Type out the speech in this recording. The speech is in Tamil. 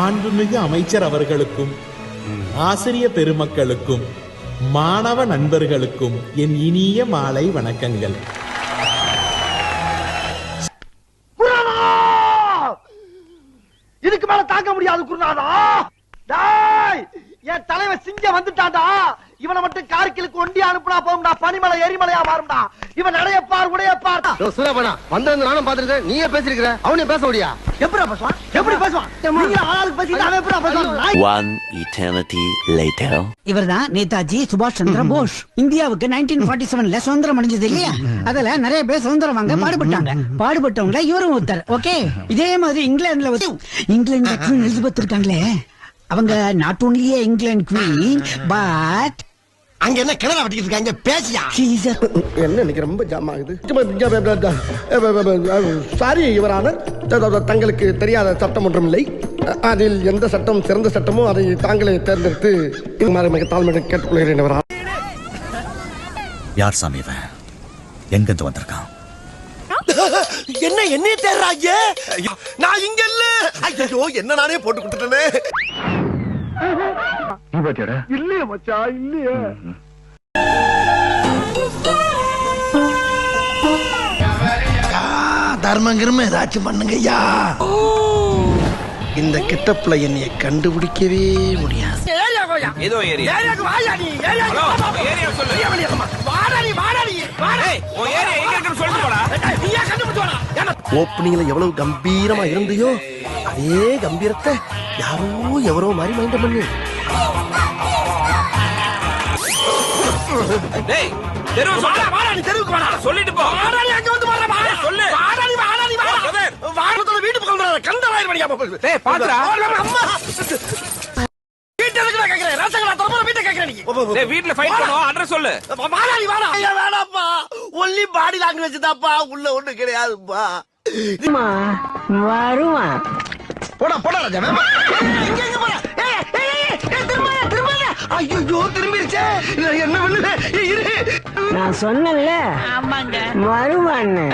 மாண்புமிகு அமைச்சர் அவர்களுக்கும் ஆசிரிய பெருமக்களுக்கும் மாணவ நண்பர்களுக்கும் என் இனிய மாலை வணக்கங்கள். இதுக்கு மேல தாங்க முடியாது குருநாதா. என் தலைவன் சிங்க வந்துட்டான்டா. இவனை மட்டும் கார்கிலுக்கு ஒண்டி அனுப்புனா போகும்டா. பனிமலை எரிமலையா மாறும்டா. இவன் நடையப்பார் உடையப்பார். வந்திருந்து நானும் பாத்துருக்கேன். நீயே பேசிருக்கிற, அவனே பேச முடியா? எப்படி பேசுவான்? எப்படி பேசுவான்? ஆளுக்கு பேசிட்டு அவன் எப்படி பேசுவான்? One eternity later. இவர்தான் நேதாஜி சுபாஷ் சந்திர போஸ். இந்தியாவுக்கு 1947ல சுதந்திரம் அடைஞ்சது இல்லையா? அதுல நிறைய பேர் சுதந்திரம் வாங்க பாடுபட்டாங்க. பாடுபட்டவங்க இவரும் ஒருத்தர். ஓகே, இதே மாதிரி இங்கிலாந்துல இங்கிலாந்து குவீன் எலிசபெத் இருக்காங்களே, அவங்க நாட் ஒன்லியே இங்கிலாந்து குவீன் பட் அங்க என்ன கிணறு வட்டிக்கிட்டு இருக்காங்க? பேசியா என்ன இன்னைக்கு ரொம்ப ஜாம் ஆகுது. சாரி யுவரான, தங்களுக்கு தெரியாத சட்டம் ஒன்றும் இல்லை. அதில் எந்த சட்டம் சிறந்த சட்டமோ அதை தாங்களே தேர்ந்தெடுத்து மிக தாழ்மையுடன் கேட்டுக்கொள்கிறேன். யார் சாமி இவன்? எங்கிருந்து வந்திருக்கான்? என்ன என்னைய தேர்றாங்க? நான் இங்க இல்ல. ஐயோ, என்ன நானே போட்டு கொடுத்துட்டேனே. இல்லையே மச்சா, இல்லையே. தர்மங்கிரும ஏதாச்சும் பண்ணுங்க ஐயா. இந்த கிட்டப்புல என்னைய கண்டுபிடிக்கவே முடியாது. ஏதோ ஏரியா வாயா நீ ஏரியா சொல்லு. வாடா நீ வாடா நீ வாடா. ஓ ஏரியா எங்க இருக்குன்னு சொல்லிட்டு போடா. நீயா கண்டுபிடிச்சு வாடா. ஓப்பனிங்ல எவ்வளவு கம்பீரமா இருந்தியோ அதே கம்பீரத்தை யாரோ எவரோ மாதிரி மைண்ட் பண்ணு. டேய் தெருவு வாடா வாடா நீ தெருவுக்கு வாடா. சொல்லிட்டு போ. வாடா நீ அங்க வந்து வாடா வாடா. சொல்லு. வாடா நீ வாடா நீ வாடா. வாடா வீட்டு பக்கம் வந்தா கந்தலாயிர மணியா போ. டேய் பாத்துடா. அம்மா வீட்ல இருக்கற கேக்குறேன். ரசங்களா தரமா வீட்ல கேக்குறேன் நீ. டேய் வீட்ல ஃபைட் பண்ணோம். அட்ரஸ் சொல்லு. வாடா நீ வாடா. ஐயா வேணாப்பா. ஒன்லி பாடி லாங்குவேஜ் தான்ப்பா. உள்ள ஒண்ணு கிடையாதுப்பா. வருவா போடா போடா ராஜா. இங்க எங்க போற? ஏய் திரும்ப திரும்ப. ஐயோ திரும்பிருச்சே. என்ன பண்ணுவே? இரு. நான் சொன்னேன்ல வருவான்னு.